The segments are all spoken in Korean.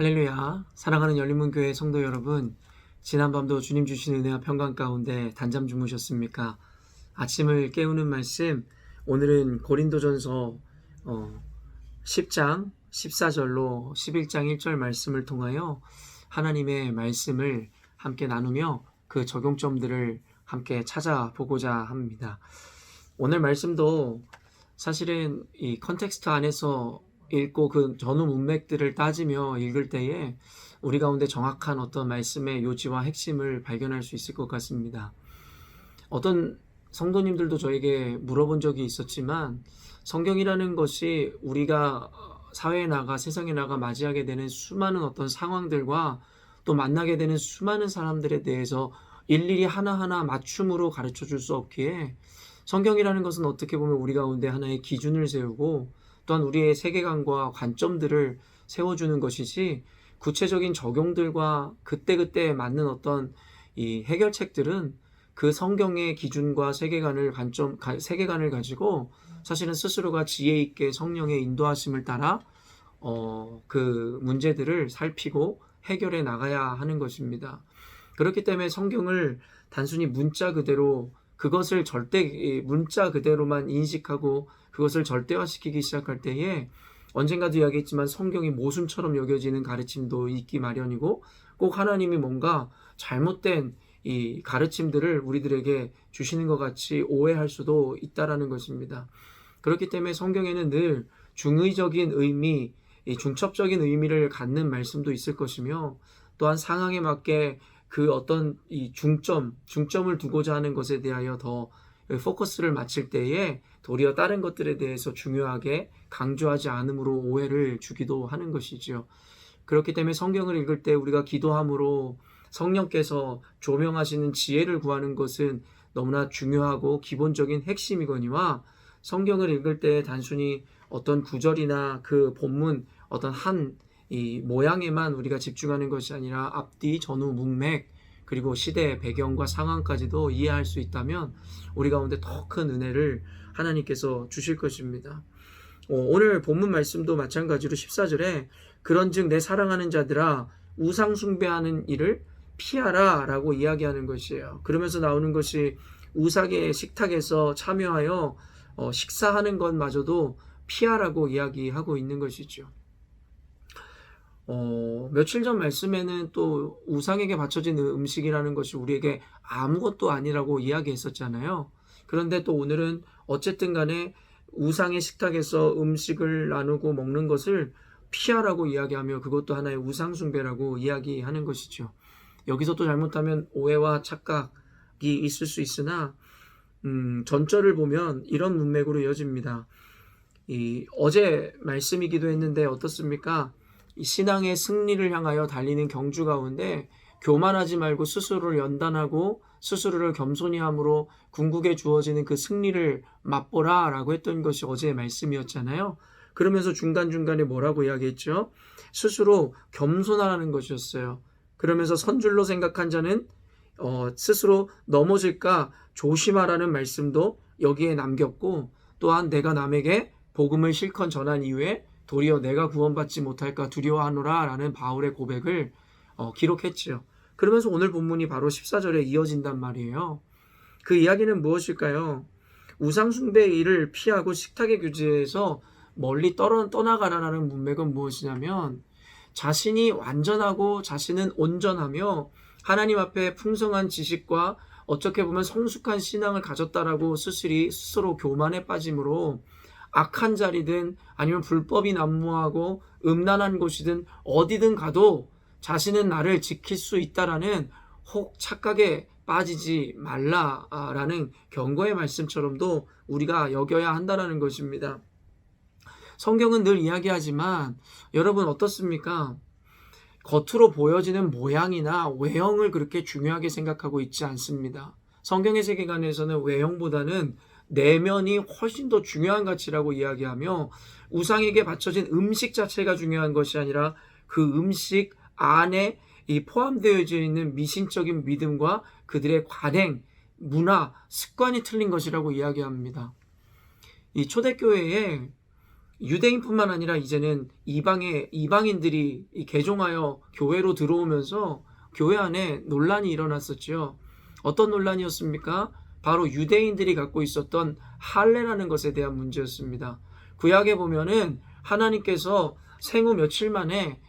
할렐루야. 사랑하는 열린문교회 성도 여러분, 지난밤도 주님 주신 은혜와 평강 가운데 단잠 주무셨습니까? 아침을 깨우는 말씀, 오늘은 고린도전서 10장 14절로 11장 1절 말씀을 통하여 하나님의 말씀을 함께 나누며 그 적용점들을 함께 찾아보고자 합니다. 오늘 말씀도 사실은 이 컨텍스트 안에서 읽고 그 전후 문맥들을 따지며 읽을 때에 우리 가운데 정확한 어떤 말씀의 요지와 핵심을 발견할 수 있을 것 같습니다. 어떤 성도님들도 저에게 물어본 적이 있었지만, 성경이라는 것이 우리가 사회에 나가 세상에 나가 맞이하게 되는 수많은 어떤 상황들과 또 만나게 되는 수많은 사람들에 대해서 일일이 하나하나 맞춤으로 가르쳐 줄 수 없기에, 성경이라는 것은 어떻게 보면 우리 가운데 하나의 기준을 세우고 또한 우리의 세계관과 관점들을 세워주는 것이지, 구체적인 적용들과 그때그때 맞는 어떤 이 해결책들은 그 성경의 기준과 세계관을 가지고 사실은 스스로가 지혜 있게 성령의 인도하심을 따라 그 문제들을 살피고 해결해 나가야 하는 것입니다. 그렇기 때문에 성경을 단순히 문자 그대로, 그것을 문자 그대로만 인식하고 그것을 절대화시키기 시작할 때에 언젠가도 이야기했지만 성경이 모순처럼 여겨지는 가르침도 있기 마련이고, 꼭 하나님이 뭔가 잘못된 이 가르침들을 우리들에게 주시는 것 같이 오해할 수도 있다라는 것입니다. 그렇기 때문에 성경에는 늘 중의적인 의미, 이 중첩적인 의미를 갖는 말씀도 있을 것이며, 또한 상황에 맞게 그 어떤 이 중점을 두고자 하는 것에 대하여 더 포커스를 맞출 때에 도리어 다른 것들에 대해서 중요하게 강조하지 않음으로 오해를 주기도 하는 것이죠. 그렇기 때문에 성경을 읽을 때 우리가 기도함으로 성령께서 조명하시는 지혜를 구하는 것은 너무나 중요하고 기본적인 핵심이거니와, 성경을 읽을 때 단순히 어떤 구절이나 그 본문 어떤 한 이 모양에만 우리가 집중하는 것이 아니라 앞뒤 전후 문맥 그리고 시대 배경과 상황까지도 이해할 수 있다면 우리 가운데 더 큰 은혜를 하나님께서 주실 것입니다. 오늘 본문 말씀도 마찬가지로 14절에 그런즉 내 사랑하는 자들아 우상 숭배하는 일을 피하라 라고 이야기하는 것이에요. 그러면서 나오는 것이 우상의 식탁에서 참여하여 식사하는 것마저도 피하라고 이야기하고 있는 것이죠. 며칠 전 말씀에는 또 우상에게 바쳐진 음식이라는 것이 우리에게 아무것도 아니라고 이야기했었잖아요. 그런데 또 오늘은 어쨌든 간에 우상의 식탁에서 음식을 나누고 먹는 것을 피하라고 이야기하며 그것도 하나의 우상 숭배라고 이야기하는 것이죠. 여기서 또 잘못하면 오해와 착각이 있을 수 있으나 전절을 보면 이런 문맥으로 이어집니다. 어제 말씀이기도 했는데 어떻습니까? 이 신앙의 승리를 향하여 달리는 경주 가운데 교만하지 말고 스스로를 연단하고 스스로를 겸손히 함으로 궁극에 주어지는 그 승리를 맛보라 라고 했던 것이 어제의 말씀이었잖아요. 그러면서 중간중간에 뭐라고 이야기했죠? 스스로 겸손하라는 것이었어요. 그러면서 선줄로 생각한 자는 스스로 넘어질까 조심하라는 말씀도 여기에 남겼고, 또한 내가 남에게 복음을 실컷 전한 이후에 도리어 내가 구원받지 못할까 두려워하노라 라는 바울의 고백을 기록했지요. 그러면서 오늘 본문이 바로 14절에 이어진단 말이에요. 그 이야기는 무엇일까요? 우상숭배의 일을 피하고 식탁의 규제에서 멀리 떠나가라는 문맥은 무엇이냐면, 자신이 완전하고 자신은 온전하며 하나님 앞에 풍성한 지식과 어떻게 보면 성숙한 신앙을 가졌다라고 스스로 교만에 빠짐으로 악한 자리든 아니면 불법이 난무하고 음란한 곳이든 어디든 가도 자신은 나를 지킬 수 있다라는 혹 착각에 빠지지 말라라는 경고의 말씀처럼도 우리가 여겨야 한다라는 것입니다. 성경은 늘 이야기하지만 여러분 어떻습니까? 겉으로 보여지는 모양이나 외형을 그렇게 중요하게 생각하고 있지 않습니다. 성경의 세계관에서는 외형보다는 내면이 훨씬 더 중요한 가치라고 이야기하며, 우상에게 바쳐진 음식 자체가 중요한 것이 아니라 그 음식 안에 포함되어 있는 미신적인 믿음과 그들의 관행, 문화, 습관이 틀린 것이라고 이야기합니다. 이 초대교회에 유대인뿐만 아니라 이제는 이방인들이 개종하여 교회로 들어오면서 교회 안에 논란이 일어났었죠. 어떤 논란이었습니까? 바로 유대인들이 갖고 있었던 할례라는 것에 대한 문제였습니다. 구약에 보면은 하나님께서 생후 며칠 만에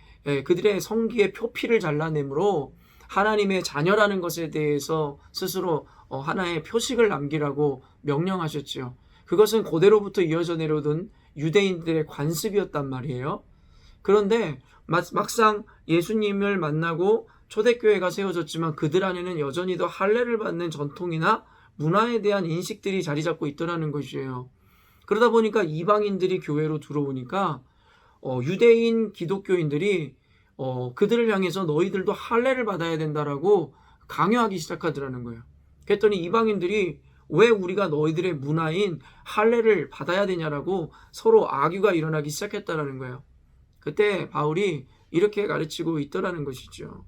그들의 성기의 표피를 잘라내므로 하나님의 자녀라는 것에 대해서 스스로 하나의 표식을 남기라고 명령하셨죠. 그것은 고대로부터 이어져 내려오던 유대인들의 관습이었단 말이에요. 그런데 막상 예수님을 만나고 초대교회가 세워졌지만 그들 안에는 여전히 더 할례를 받는 전통이나 문화에 대한 인식들이 자리 잡고 있더라는 것이에요. 그러다 보니까 이방인들이 교회로 들어오니까 유대인 기독교인들이 그들을 향해서 너희들도 할례를 받아야 된다라고 강요하기 시작하더라는 거예요. 그랬더니 이방인들이 왜 우리가 너희들의 문화인 할례를 받아야 되냐라고 서로 악유가 일어나기 시작했다라는 거예요. 그때 바울이 이렇게 가르치고 있더라는 것이죠.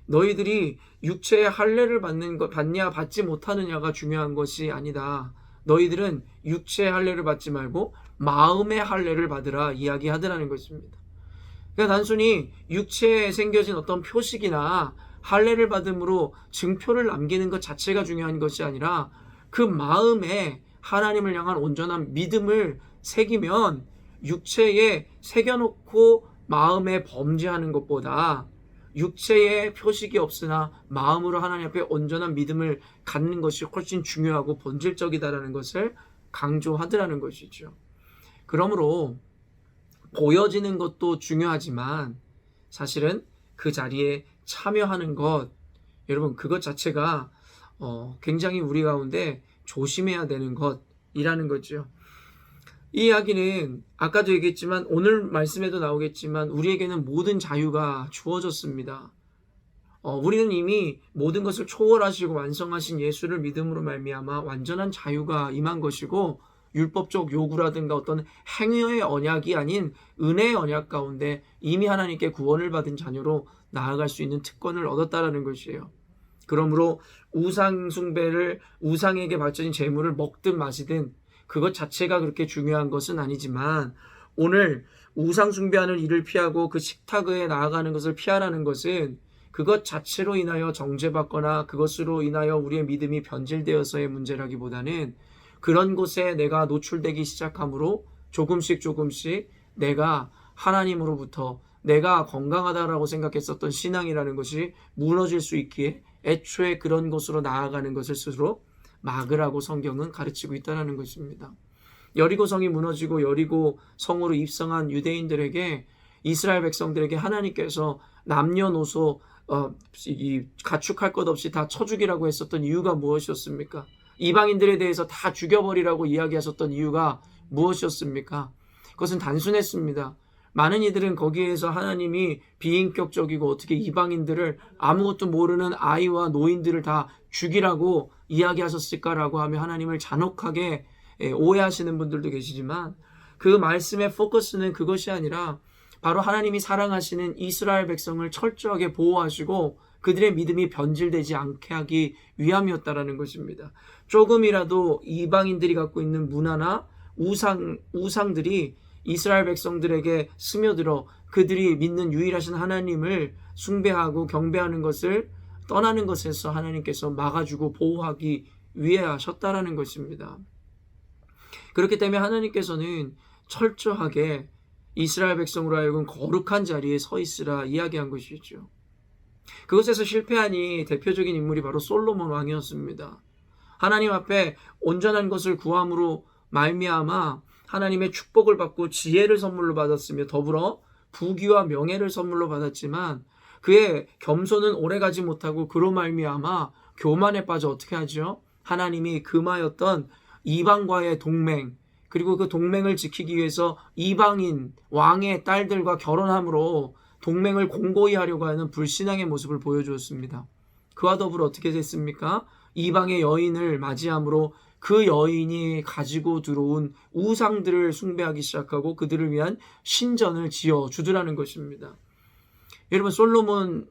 너희들이 육체의 할례를 받냐 받지 못하느냐가 중요한 것이 아니다. 너희들은 육체의 할례를 받지 말고 마음의 할례를 받으라 이야기하더라는 것입니다. 그러니까 단순히 육체에 생겨진 어떤 표식이나 할례를 받음으로 증표를 남기는 것 자체가 중요한 것이 아니라 그 마음에 하나님을 향한 온전한 믿음을 새기면 육체에 새겨놓고 마음에 범죄하는 것보다 육체에 표식이 없으나 마음으로 하나님 앞에 온전한 믿음을 갖는 것이 훨씬 중요하고 본질적이다라는 것을 강조하더라는 것이죠. 그러므로 보여지는 것도 중요하지만 사실은 그 자리에 참여하는 것, 여러분 그것 자체가 굉장히 우리 가운데 조심해야 되는 것이라는 거죠. 이 이야기는 아까도 얘기했지만 오늘 말씀에도 나오겠지만 우리에게는 모든 자유가 주어졌습니다. 우리는 이미 모든 것을 초월하시고 완성하신 예수를 믿음으로 말미암아 완전한 자유가 임한 것이고 율법적 요구라든가 어떤 행위의 언약이 아닌 은혜의 언약 가운데 이미 하나님께 구원을 받은 자녀로 나아갈 수 있는 특권을 얻었다라는 것이에요. 그러므로 우상 숭배를 우상에게 바쳐진 제물을 먹든 마시든 그것 자체가 그렇게 중요한 것은 아니지만 오늘 우상 숭배하는 일을 피하고 그 식탁에 나아가는 것을 피하라는 것은 그것 자체로 인하여 정죄받거나 그것으로 인하여 우리의 믿음이 변질되어서의 문제라기보다는 그런 곳에 내가 노출되기 시작함으로 조금씩 내가 하나님으로부터 내가 건강하다라고 생각했었던 신앙이라는 것이 무너질 수 있기에 애초에 그런 곳으로 나아가는 것을 스스로 막으라고 성경은 가르치고 있다는 것입니다. 여리고성이 무너지고 여리고 성으로 입성한 유대인들에게 이스라엘 백성들에게 하나님께서 남녀노소 가축할 것 없이 다 쳐 죽이라고 했었던 이유가 무엇이었습니까? 이방인들에 대해서 다 죽여버리라고 이야기하셨던 이유가 무엇이었습니까? 그것은 단순했습니다. 많은 이들은 거기에서 하나님이 비인격적이고 어떻게 이방인들을 아무것도 모르는 아이와 노인들을 다 죽이라고 이야기하셨을까라고 하며 하나님을 잔혹하게 오해하시는 분들도 계시지만 그 말씀의 포커스는 그것이 아니라 바로 하나님이 사랑하시는 이스라엘 백성을 철저하게 보호하시고 그들의 믿음이 변질되지 않게 하기 위함이었다라는 것입니다. 조금이라도 이방인들이 갖고 있는 문화나 우상들이 이스라엘 백성들에게 스며들어 그들이 믿는 유일하신 하나님을 숭배하고 경배하는 것을 떠나는 것에서 하나님께서 막아주고 보호하기 위해 하셨다라는 것입니다. 그렇기 때문에 하나님께서는 철저하게 이스라엘 백성으로 하여금 거룩한 자리에 서 있으라 이야기한 것이죠. 그것에서 실패하니 대표적인 인물이 바로 솔로몬 왕이었습니다. 하나님 앞에 온전한 것을 구함으로 말미암아 하나님의 축복을 받고 지혜를 선물로 받았으며 더불어 부귀와 명예를 선물로 받았지만 그의 겸손은 오래가지 못하고 그로 말미암아 교만에 빠져 어떻게 하죠? 하나님이 금하였던 이방과의 동맹, 그리고 그 동맹을 지키기 위해서 이방인 왕의 딸들과 결혼함으로 동맹을 공고히 하려고 하는 불신앙의 모습을 보여주었습니다. 그와 더불어 어떻게 됐습니까? 이방의 여인을 맞이함으로 그 여인이 가지고 들어온 우상들을 숭배하기 시작하고 그들을 위한 신전을 지어주더라는 것입니다. 여러분, 솔로몬을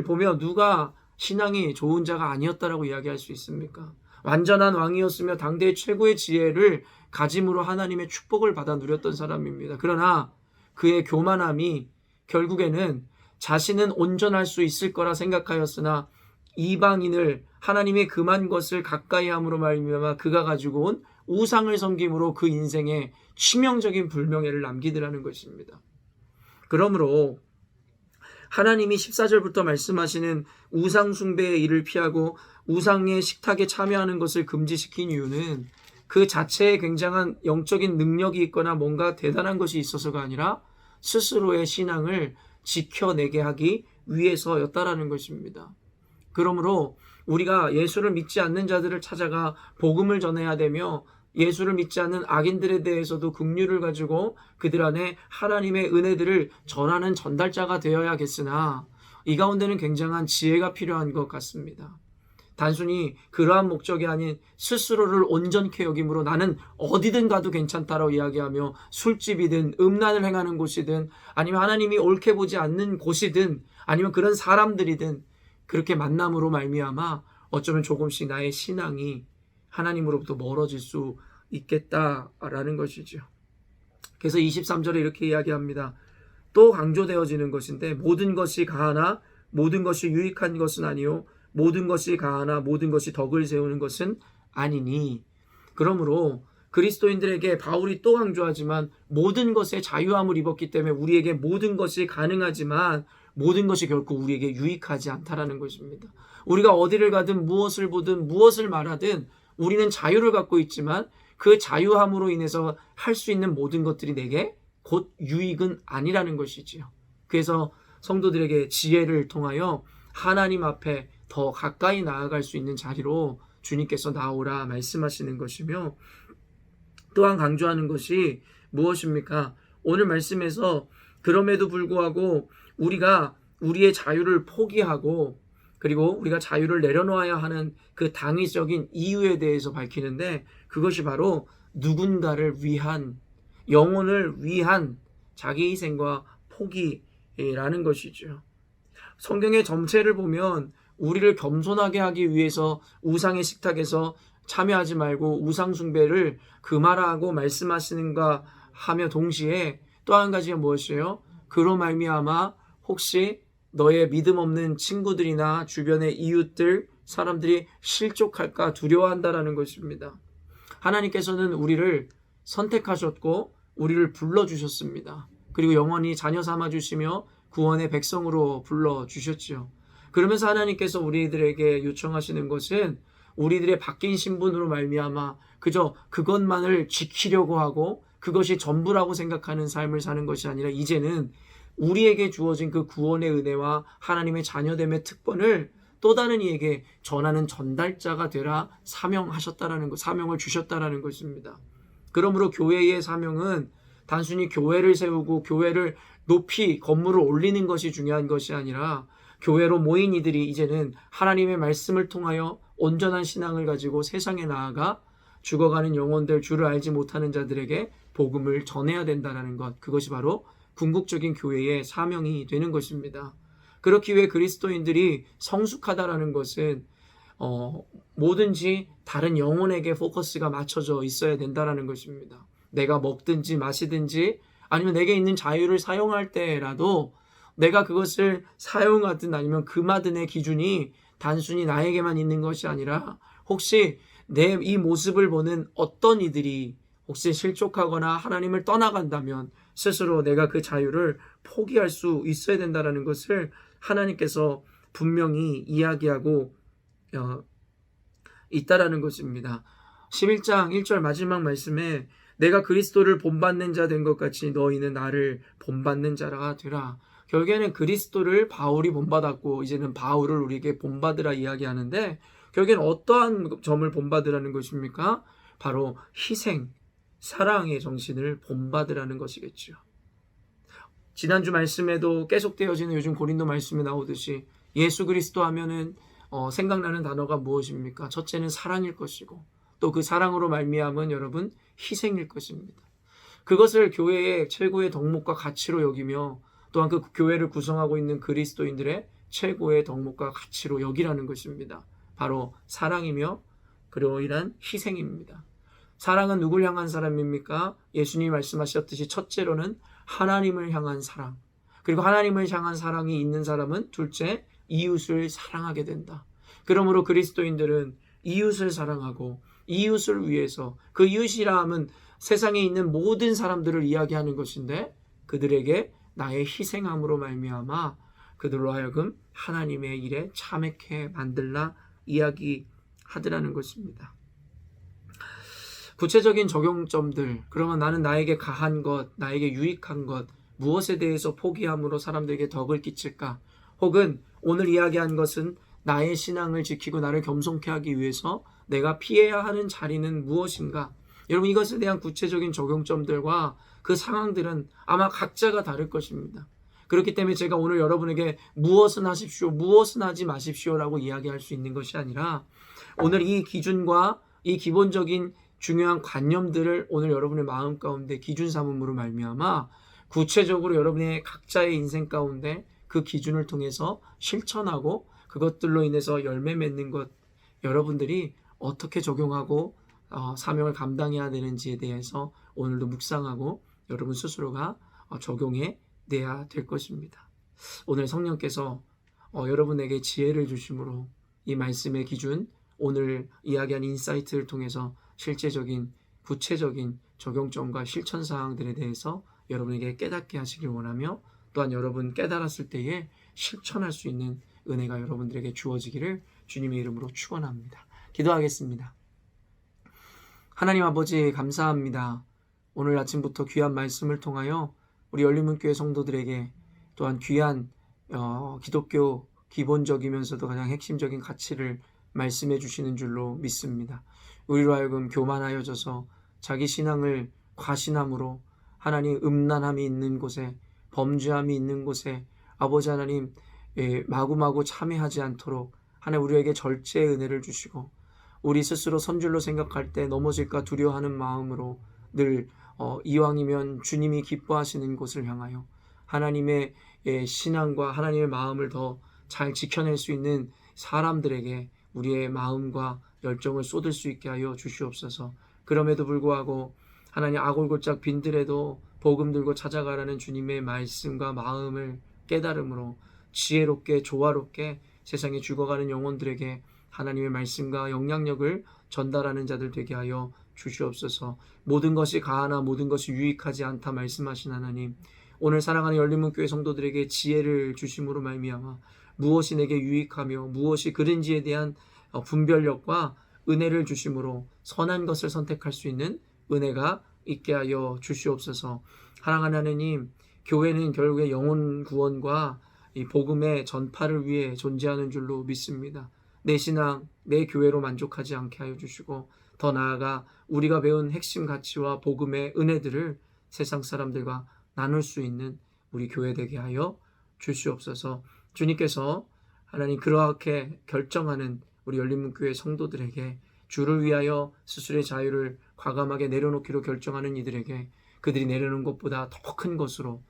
보며 누가 신앙이 좋은 자가 아니었다라고 이야기할 수 있습니까? 완전한 왕이었으며 당대의 최고의 지혜를 가짐으로 하나님의 축복을 받아 누렸던 사람입니다. 그러나 그의 교만함이 결국에는 자신은 온전할 수 있을 거라 생각하였으나 이방인을 하나님의 금한 것을 가까이 함으로 말미암아 그가 가지고 온 우상을 섬김으로 그 인생에 치명적인 불명예를 남기더라는 것입니다. 그러므로 하나님이 14절부터 말씀하시는 우상 숭배의 일을 피하고 우상의 식탁에 참여하는 것을 금지시킨 이유는 그 자체에 굉장한 영적인 능력이 있거나 뭔가 대단한 것이 있어서가 아니라 스스로의 신앙을 지켜내게 하기 위해서였다라는 것입니다. 그러므로 우리가 예수를 믿지 않는 자들을 찾아가 복음을 전해야 되며 예수를 믿지 않는 악인들에 대해서도 긍휼을 가지고 그들 안에 하나님의 은혜들을 전하는 전달자가 되어야겠으나 이 가운데는 굉장한 지혜가 필요한 것 같습니다. 단순히 그러한 목적이 아닌 스스로를 온전케 여김으로 나는 어디든 가도 괜찮다라고 이야기하며 술집이든 음란을 행하는 곳이든 아니면 하나님이 옳게 보지 않는 곳이든 아니면 그런 사람들이든 그렇게 만남으로 말미암아 어쩌면 조금씩 나의 신앙이 하나님으로부터 멀어질 수 있겠다라는 것이죠. 그래서 23절에 이렇게 이야기합니다. 또 강조되어지는 것인데 모든 것이 가하나 모든 것이 유익한 것은 아니요 모든 것이 가하나 모든 것이 덕을 세우는 것은 아니니. 그러므로 그리스도인들에게 바울이 또 강조하지만 모든 것에 자유함을 입었기 때문에 우리에게 모든 것이 가능하지만 모든 것이 결코 우리에게 유익하지 않다라는 것입니다. 우리가 어디를 가든 무엇을 보든 무엇을 말하든 우리는 자유를 갖고 있지만 그 자유함으로 인해서 할 수 있는 모든 것들이 내게 곧 유익은 아니라는 것이지요. 그래서 성도들에게 지혜를 통하여 하나님 앞에 더 가까이 나아갈 수 있는 자리로 주님께서 나오라 말씀하시는 것이며 또한 강조하는 것이 무엇입니까? 오늘 말씀에서 그럼에도 불구하고 우리가 우리의 자유를 포기하고 그리고 우리가 자유를 내려놓아야 하는 그 당위적인 이유에 대해서 밝히는데 그것이 바로 누군가를 위한 영혼을 위한 자기 희생과 포기라는 것이죠. 성경의 전체를 보면 우리를 겸손하게 하기 위해서 우상의 식탁에서 참여하지 말고 우상 숭배를 금하라고 말씀하시는가 하며 동시에 또 한 가지가 무엇이에요? 그로 말미암아 혹시 너의 믿음 없는 친구들이나 주변의 이웃들, 사람들이 실족할까 두려워한다라는 것입니다. 하나님께서는 우리를 선택하셨고 우리를 불러주셨습니다. 그리고 영원히 자녀 삼아주시며 구원의 백성으로 불러주셨죠. 그러면서 하나님께서 우리들에게 요청하시는 것은 우리들의 바뀐 신분으로 말미암아 그저 그것만을 지키려고 하고 그것이 전부라고 생각하는 삶을 사는 것이 아니라 이제는 우리에게 주어진 그 구원의 은혜와 하나님의 자녀됨의 특권을 또 다른 이에게 전하는 전달자가 되라 사명하셨다라는 것, 사명을 주셨다라는 것입니다. 그러므로 교회의 사명은 단순히 교회를 세우고 교회를 높이 건물을 올리는 것이 중요한 것이 아니라 교회로 모인 이들이 이제는 하나님의 말씀을 통하여 온전한 신앙을 가지고 세상에 나아가 죽어가는 영혼들, 주를 알지 못하는 자들에게 복음을 전해야 된다는 것, 그것이 바로 궁극적인 교회의 사명이 되는 것입니다. 그렇기 위해 그리스도인들이 성숙하다라는 것은 뭐든지 다른 영혼에게 포커스가 맞춰져 있어야 된다라는 것입니다. 내가 먹든지 마시든지 아니면 내게 있는 자유를 사용할 때라도 내가 그것을 사용하든 아니면 금하든의 기준이 단순히 나에게만 있는 것이 아니라 혹시 내 이 모습을 보는 어떤 이들이 혹시 실족하거나 하나님을 떠나간다면 스스로 내가 그 자유를 포기할 수 있어야 된다는 것을 하나님께서 분명히 이야기하고 있다라는 것입니다. 11장 1절 마지막 말씀에 내가 그리스도를 본받는 자 된 것 같이 너희는 나를 본받는 자라 되라. 결국에는 그리스도를 바울이 본받았고 이제는 바울을 우리에게 본받으라 이야기하는데 결국에는 어떠한 점을 본받으라는 것입니까? 바로 희생, 사랑의 정신을 본받으라는 것이겠죠. 지난주 말씀에도 계속되어지는 요즘 고린도 말씀에 나오듯이 예수 그리스도 하면은 생각나는 단어가 무엇입니까? 첫째는 사랑일 것이고 또 그 사랑으로 말미암은 여러분 희생일 것입니다. 그것을 교회의 최고의 덕목과 가치로 여기며 또한 그 교회를 구성하고 있는 그리스도인들의 최고의 덕목과 가치로 여기라는 것입니다. 바로 사랑이며 그리고 이란 희생입니다. 사랑은 누굴 향한 사람입니까? 예수님이 말씀하셨듯이 첫째로는 하나님을 향한 사랑, 그리고 하나님을 향한 사랑이 있는 사람은 둘째, 이웃을 사랑하게 된다. 그러므로 그리스도인들은 이웃을 사랑하고 이웃을 위해서, 그 이웃이라 함은 세상에 있는 모든 사람들을 이야기하는 것인데, 그들에게 나의 희생함으로 말미암아 그들로 하여금 하나님의 일에 참여케 만들라 이야기하더라는 것입니다. 구체적인 적용점들, 그러면 나는 나에게 가한 것, 나에게 유익한 것, 무엇에 대해서 포기함으로 사람들에게 덕을 끼칠까? 혹은 오늘 이야기한 것은 나의 신앙을 지키고 나를 겸손케 하기 위해서 내가 피해야 하는 자리는 무엇인가? 여러분, 이것에 대한 구체적인 적용점들과 그 상황들은 아마 각자가 다를 것입니다. 그렇기 때문에 제가 오늘 여러분에게 무엇은 하십시오, 무엇은 하지 마십시오라고 이야기할 수 있는 것이 아니라, 오늘 이 기준과 이 기본적인 중요한 관념들을 오늘 여러분의 마음 가운데 기준 삼음으로 말미암아 구체적으로 여러분의 각자의 인생 가운데 그 기준을 통해서 실천하고 그것들로 인해서 열매 맺는 것, 여러분들이 어떻게 적용하고 사명을 감당해야 되는지에 대해서 오늘도 묵상하고 여러분 스스로가 적용해 내야 될 것입니다. 오늘 성령께서 여러분에게 지혜를 주심으로 이 말씀의 기준, 오늘 이야기한 인사이트를 통해서 실제적인 구체적인 적용점과 실천 사항들에 대해서 여러분에게 깨닫게 하시길 원하며, 또한 여러분 깨달았을 때에 실천할 수 있는 은혜가 여러분들에게 주어지기를 주님의 이름으로 축원합니다. 기도하겠습니다. 하나님 아버지, 감사합니다. 오늘 아침부터 귀한 말씀을 통하여 우리 열린문교회 성도들에게 또한 귀한 기독교 기본적이면서도 가장 핵심적인 가치를 말씀해 주시는 줄로 믿습니다. 우리로 하여금 교만하여져서 자기 신앙을 과신함으로 하나님 음란함이 있는 곳에, 범죄함이 있는 곳에 아버지 하나님 마구마구 참여하지 않도록 하나님 우리에게 절제의 은혜를 주시고, 우리 스스로 선줄로 생각할 때 넘어질까 두려워하는 마음으로 늘 이왕이면 주님이 기뻐하시는 곳을 향하여 하나님의 신앙과 하나님의 마음을 더 잘 지켜낼 수 있는 사람들에게 우리의 마음과 열정을 쏟을 수 있게 하여 주시옵소서. 그럼에도 불구하고 하나님 아골골짝 빈들에도 복음 들고 찾아가라는 주님의 말씀과 마음을 깨달음으로 지혜롭게 조화롭게 세상에 죽어가는 영혼들에게 하나님의 말씀과 영향력을 전달하는 자들 되게 하여 주시옵소서. 모든 것이 가하나 모든 것이 유익하지 않다 말씀하신 하나님, 오늘 사랑하는 열린문교회 성도들에게 지혜를 주심으로 말미암아 무엇이 내게 유익하며 무엇이 그른지에 대한 분별력과 은혜를 주심으로 선한 것을 선택할 수 있는 은혜가 있게 하여 주시옵소서. 사랑하는 하나님, 교회는 결국에 영혼 구원과 이 복음의 전파를 위해 존재하는 줄로 믿습니다. 내 신앙, 내 교회로 만족하지 않게 하여 주시고, 더 나아가 우리가 배운 핵심 가치와 복음의 은혜들을 세상 사람들과 나눌 수 있는 우리 교회 되게 하여 주시옵소서. 주님께서 하나님 그렇게 결정하는 우리 열린문교회 성도들에게 주를 위하여 스스로의 자유를 과감하게 내려놓기로 결정하는 이들에게 그들이 내려놓은 것보다 더 큰 것으로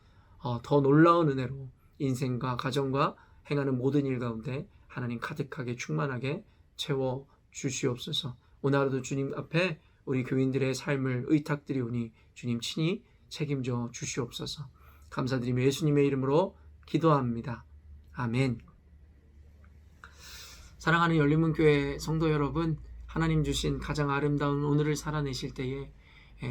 더 놀라운 은혜로 인생과 가정과 행하는 모든 일 가운데 하나님 가득하게 충만하게 채워 주시옵소서. 오늘 하루도 주님 앞에 우리 교인들의 삶을 의탁드리오니 주님 친히 책임져 주시옵소서. 감사드리며 예수님의 이름으로 기도합니다. 아멘. 사랑하는 열린문교회 성도 여러분, 하나님 주신 가장 아름다운 오늘을 살아내실 때에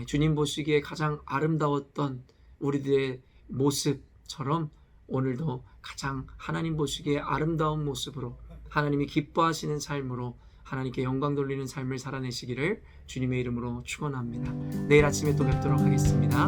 주님 보시기에 가장 아름다웠던 우리들의 모습처럼 오늘도 가장 하나님 보시기에 아름다운 모습으로 하나님이 기뻐하시는 삶으로 하나님께 영광 돌리는 삶을 살아내시기를 주님의 이름으로 축원합니다. 내일 아침에 또 뵙도록 하겠습니다.